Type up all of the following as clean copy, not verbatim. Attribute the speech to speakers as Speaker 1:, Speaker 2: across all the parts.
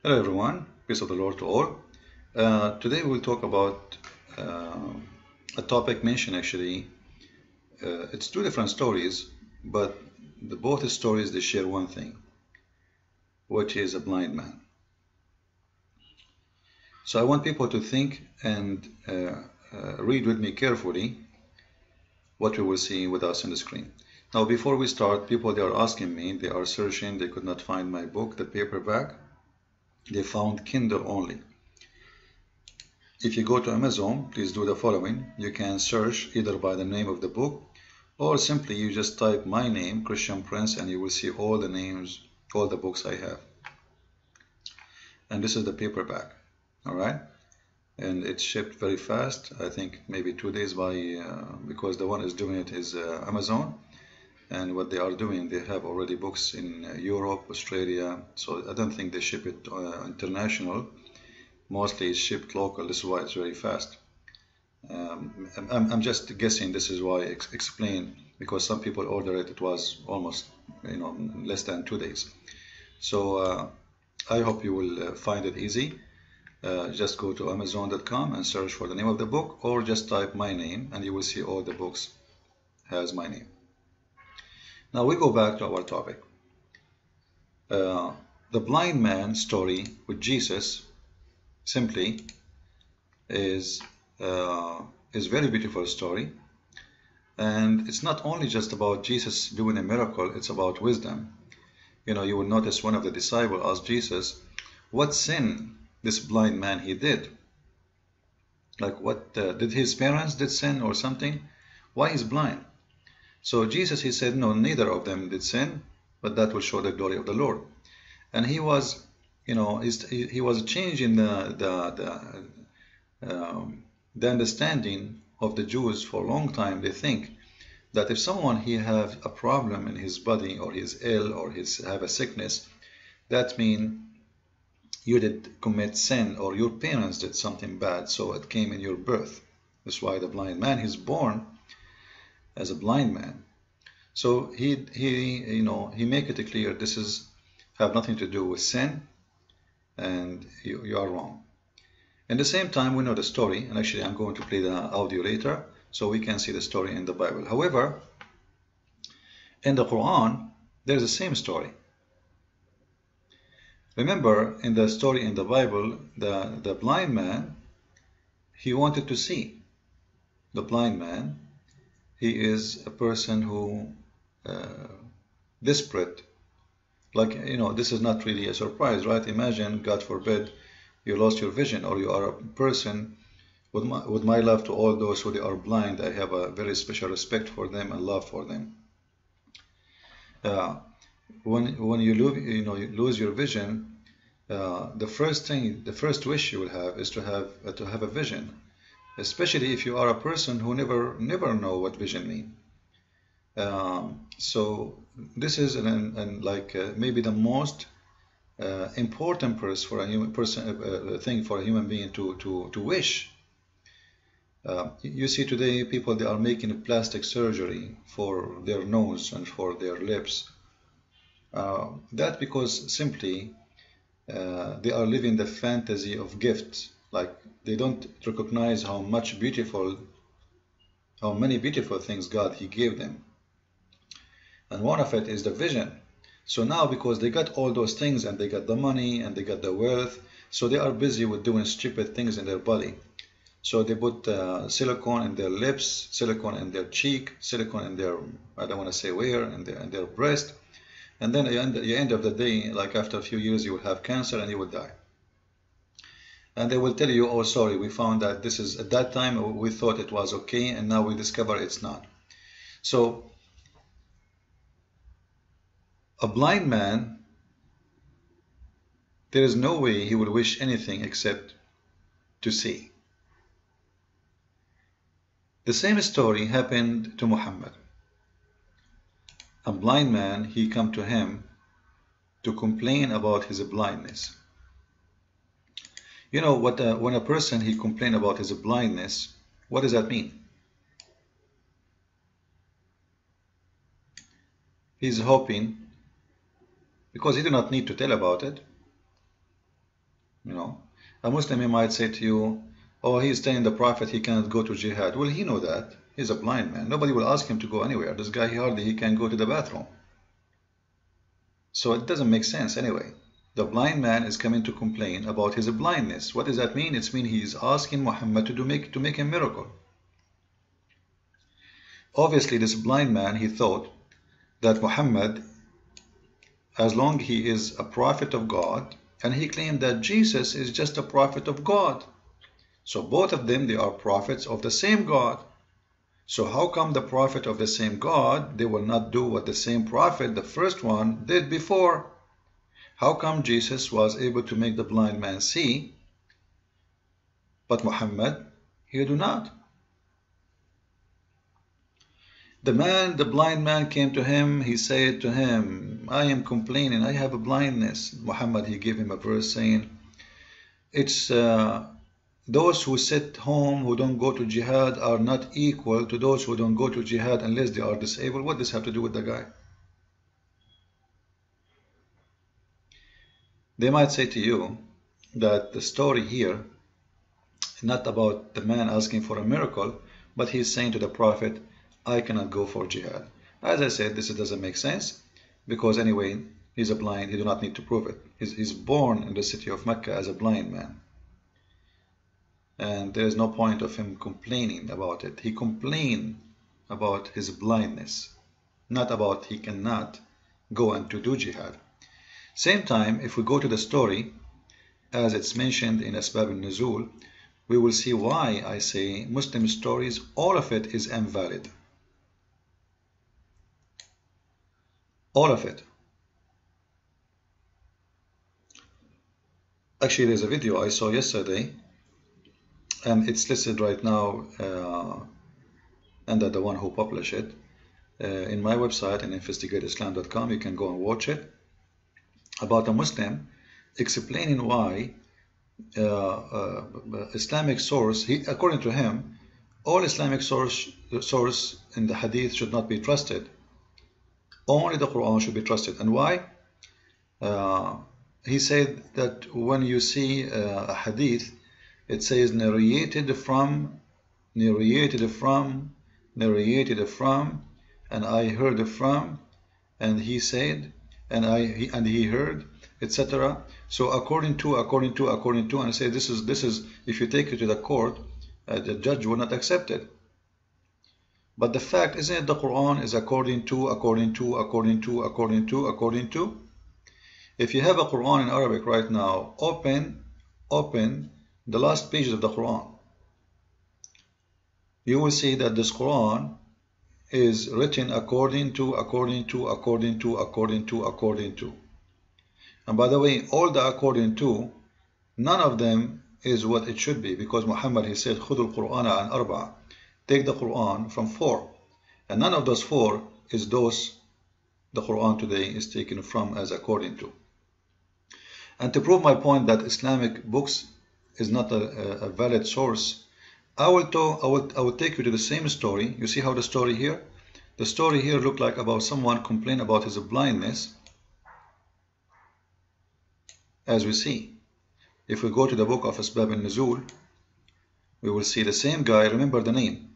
Speaker 1: Hello everyone, peace of the Lord to all. Today we'll talk about a topic mentioned actually. It's two different stories, but both stories they share one thing, which is a blind man. So I want people to think and read with me carefully what we will see with us on the screen. Now before we start, people they are asking me, they are searching, they could not find my book, the paperback. They found Kindle only. If you go to Amazon, please do the following. You can search either by the name of the book or simply you just type my name, Christian Prince, and you will see all the names, all the books I have. And this is the paperback, all right? And it's shipped very fast. I think maybe 2 days because the one is doing it is Amazon. And what they are doing, they have already books in Europe, Australia. So I don't think they ship it international. Mostly it's shipped local. This is why it's very fast. I'm just guessing this is why I explain, because some people order it, it was almost less than 2 days. So I hope you will find it easy. Just go to Amazon.com and search for the name of the book, or just type my name and you will see all the books has my name. Now we go back to our topic. The blind man story with Jesus simply is very beautiful story, and it's not only just about Jesus doing a miracle, it's about wisdom. You will notice one of the disciples asked Jesus what sin this blind man he did, like what did his parents did sin or something, why he's blind. So Jesus he said no, neither of them did sin, but that will show the glory of the Lord. And he was he was changing the understanding of the Jews for a long time. They think that if someone he have a problem in his body, or he's ill, or he's have a sickness, that means you did commit sin, or your parents did something bad, so it came in your birth. That's why the blind man he's born as a blind man. So he make it clear this is have nothing to do with sin, and you are wrong. At the same time, we know the story, and actually I'm going to play the audio later so we can see the story in the Bible. However, in the Quran, there's the same story. Remember, in the story in the Bible, the blind man, he wanted to see. The blind man, he is a person who desperate. Like, this is not really a surprise, right? Imagine, God forbid, you lost your vision, or you are a person with my love to all those who they are blind. I have a very special respect for them and love for them. When you lose your vision, the first wish you will have is to have a vision, especially if you are a person who never know what vision means. So this is maybe the most important thing for a human being to wish. You see today people they are making plastic surgery for their nose and for their lips. That because simply they are living the fantasy of gifts. Like they don't recognize how many beautiful things God He gave them. And one of it is the vision. So now because they got all those things and they got the money and they got the wealth, so they are busy with doing stupid things in their body. So they put silicone in their lips, silicone in their cheek, silicone in their, I don't want to say where, in their breast. And then at the end of the day, like after a few years, you will have cancer and you will die. And they will tell you, oh, sorry, we found that this is, at that time, we thought it was okay, and now we discover it's not. So a blind man, there is no way he will wish anything except to see. The same story happened to Muhammad. A blind man, he come to him to complain about his blindness. You know what? When a person he complain about his blindness, what does that mean? He's hoping, because he do not need to tell about it. You know, a Muslim, he might say to you, oh, he's telling the Prophet he cannot go to jihad. Well, he know that. He's a blind man. Nobody will ask him to go anywhere. This guy, he can go to the bathroom. So it doesn't make sense anyway. The blind man is coming to complain about his blindness. What does that mean? It means he's asking Muhammad to make a miracle. Obviously, this blind man, he thought that Muhammad, as long as he is a prophet of God, and he claimed that Jesus is just a prophet of God. So both of them, they are prophets of the same God. So how come the prophet of the same God, they will not do what the same prophet, the first one, did before? How come Jesus was able to make the blind man see, but Muhammad, he do not? The blind man came to him, he said to him, I am complaining, I have a blindness. Muhammad, he gave him a verse saying, it's those who sit home, who don't go to jihad, are not equal to those who don't go to jihad unless they are disabled. What does this have to do with the guy? They might say to you that the story here is not about the man asking for a miracle, but he's saying to the Prophet, I cannot go for jihad. As I said, this doesn't make sense, because anyway, he's a blind, he do not need to prove it. He's born in the city of Mecca as a blind man. And there is no point of him complaining about it. He complained about his blindness, not about he cannot go and to do jihad. Same time, if we go to the story, as it's mentioned in Asbab al-Nuzul, we will see why I say Muslim stories, all of it is invalid. All of it. Actually, there's a video I saw yesterday, and it's listed right now under the one who published it. In my website, in investigateislam.com, you can go and watch it, about a Muslim explaining why Islamic source, according to him, all Islamic source in the hadith should not be trusted. Only the Quran should be trusted. And why? He said that when you see a hadith, it says narrated from, and I heard from, and he said, and he heard, etc. So according to, and I say this is if you take it to the court, the judge will not accept it. But the fact, isn't it, the Quran is according to. If you have a Quran in Arabic right now, open the last pages of the Quran. You will see that this Quran is written according to. And by the way, all the according to, none of them is what it should be, because Muhammad, he said, خُذُوا الْقُرْآنَ عَنْ أَرْبَعَ, take the Quran from 4, and none of those 4 is those the Quran today is taken from as according to. And to prove my point that Islamic books is not a valid source, I will take you to the same story. You see how the story here? The story here looked like about someone complained about his blindness, as we see. If we go to the book of Asbab al-Nuzul, we will see the same guy. Remember the name.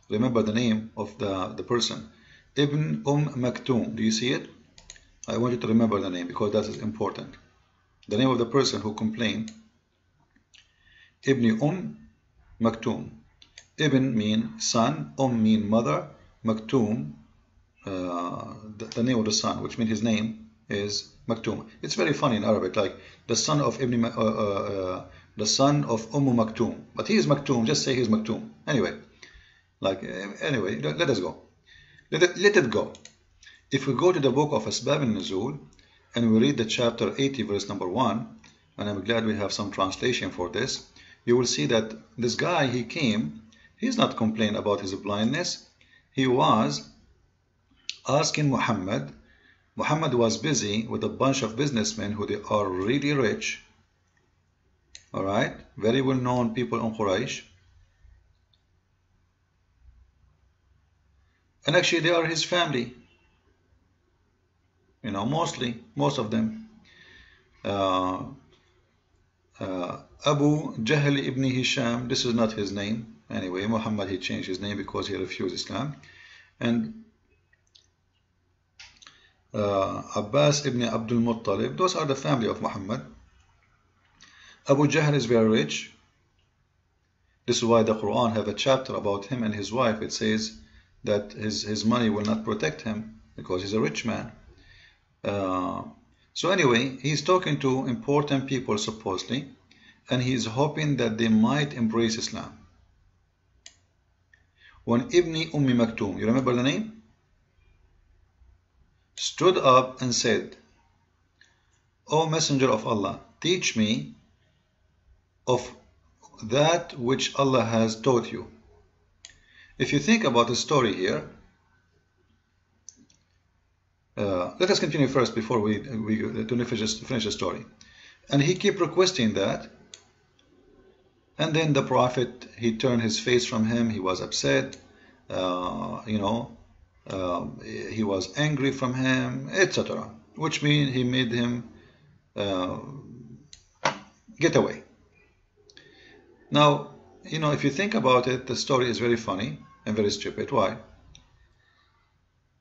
Speaker 1: Remember the name of the person. Ibn Maktoum. Do you see it? I want you to remember the name because that is important. The name of the person who complained. Ibn Maktoum. Ibn mean son, mean mother, Maktoum, the name of the son, which means his name is Maktoum. It's very funny in Arabic, like the son of the son of Maktoum. But he is Maktoum. Just say he's Maktoum. Anyway, let us go. Let it go. If we go to the book of Asbab al-Nuzul and we read the chapter 80, verse number 1, and I'm glad we have some translation for this, you will see that this guy, he came, he's not complaining about his blindness. He was asking Muhammad. Muhammad was busy with a bunch of businessmen who they are really rich, all right, very well known people in Quraysh, and actually they are his family, you know, most of them. Abu Jahl ibn Hisham, this is not his name. Anyway, Muhammad, he changed his name because he refused Islam. And Abbas ibn Abdul Muttalib, those are the family of Muhammad. Abu Jahl is very rich. This is why the Quran have a chapter about him and his wife. It says that his money will not protect him because he's a rich man. So anyway, he's talking to important people supposedly, and he's hoping that they might embrace Islam. When Ibn Maktoum, you remember the name? Stood up and said, O Messenger of Allah, teach me of that which Allah has taught you. If you think about the story here, let us continue first before we finish the story. And he kept requesting that, and then the Prophet, he turned his face from him. He was upset, he was angry from him, etc. Which means he made him get away. Now, if you think about it, the story is very funny and very stupid. Why?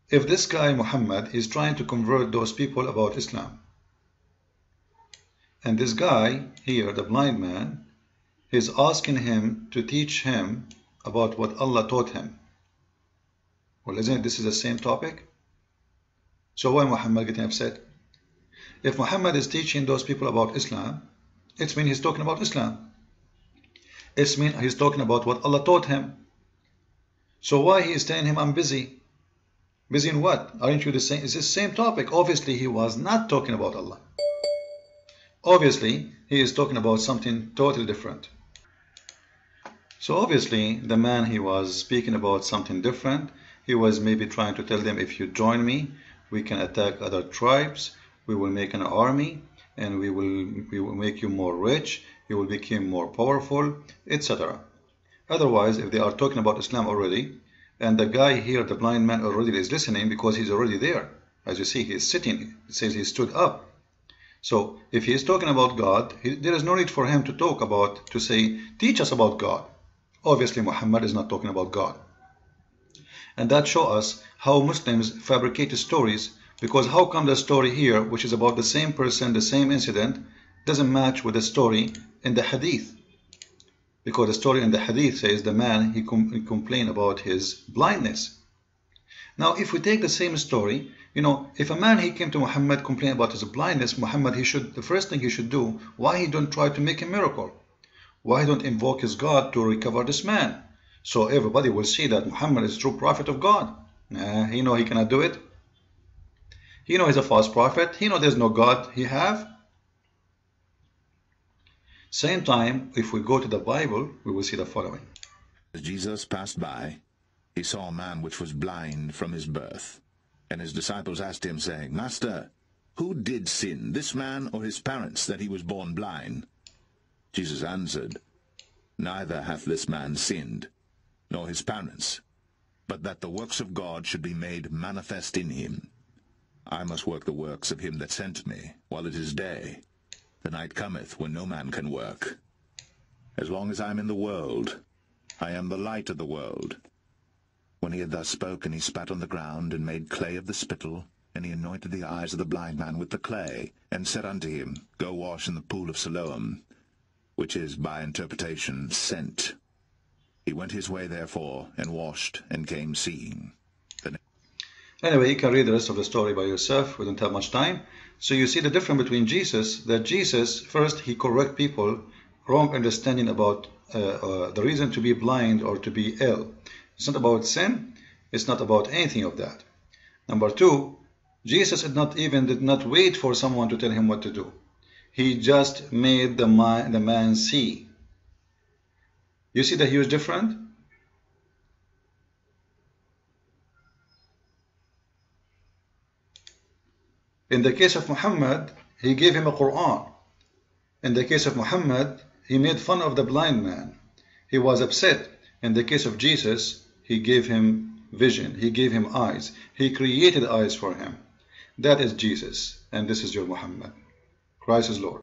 Speaker 1: If this guy Muhammad is trying to convert those people about Islam, and this guy here, the blind man, is asking him to teach him about what Allah taught him. Well, isn't this is the same topic? So why Muhammad getting upset? If Muhammad is teaching those people about Islam, it means he's talking about Islam. It means he's talking about what Allah taught him. So why he is telling him, I'm busy? Busy in what? Aren't you the same? It's the same topic. Obviously, he was not talking about Allah. Obviously, he is talking about something totally different. So obviously, the man, he was speaking about something different. He was maybe trying to tell them, if you join me, we can attack other tribes. We will make an army, and we will make you more rich. You will become more powerful, etc. Otherwise, if they are talking about Islam already, and the guy here, the blind man, already is listening because he's already there. As you see, he is sitting. It says he stood up. So if he is talking about God, there is no need for him to say, teach us about God. Obviously, Muhammad is not talking about God. And that shows us how Muslims fabricate stories, because how come the story here, which is about the same person, the same incident, doesn't match with the story in the hadith? Because the story in the hadith says the man, he complained about his blindness. Now, if we take the same story, if a man, he came to Muhammad, complained about his blindness, Muhammad, the first thing he should do, why he don't try to make a miracle? Why he don't invoke his God to recover this man? So everybody will see that Muhammad is a true prophet of God. He know he cannot do it. He know he's a false prophet. He know there's no God he have. Same time, if we go to the Bible, we will see the following.
Speaker 2: As Jesus passed by, he saw a man which was blind from his birth. And his disciples asked him, saying, Master, who did sin, this man or his parents, that he was born blind? Jesus answered, Neither hath this man sinned, nor his parents, but that the works of God should be made manifest in him. I must work the works of him that sent me, while it is day. The night cometh when no man can work. As long as I am in the world, I am the light of the world. When he had thus spoken, he spat on the ground, and made clay of the spittle, and he anointed the eyes of the blind man with the clay, and said unto him, Go wash in the pool of Siloam, which is by interpretation, sent. He went his way therefore, and washed, and came seeing.
Speaker 1: Anyway, you can read the rest of the story by yourself. We don't have much time. So you see the difference between Jesus, that Jesus, first, he correct people wrong understanding about the reason to be blind or to be ill. It's not about sin. It's not about anything of that. Number two, Jesus did not wait for someone to tell him what to do. He just made the man see. You see the huge difference? In the case of Muhammad, he gave him a Quran. In the case of Muhammad, he made fun of the blind man. He was upset. In the case of Jesus, he gave him vision. He gave him eyes. He created eyes for him. That is Jesus. And this is your Muhammad. Christ is Lord.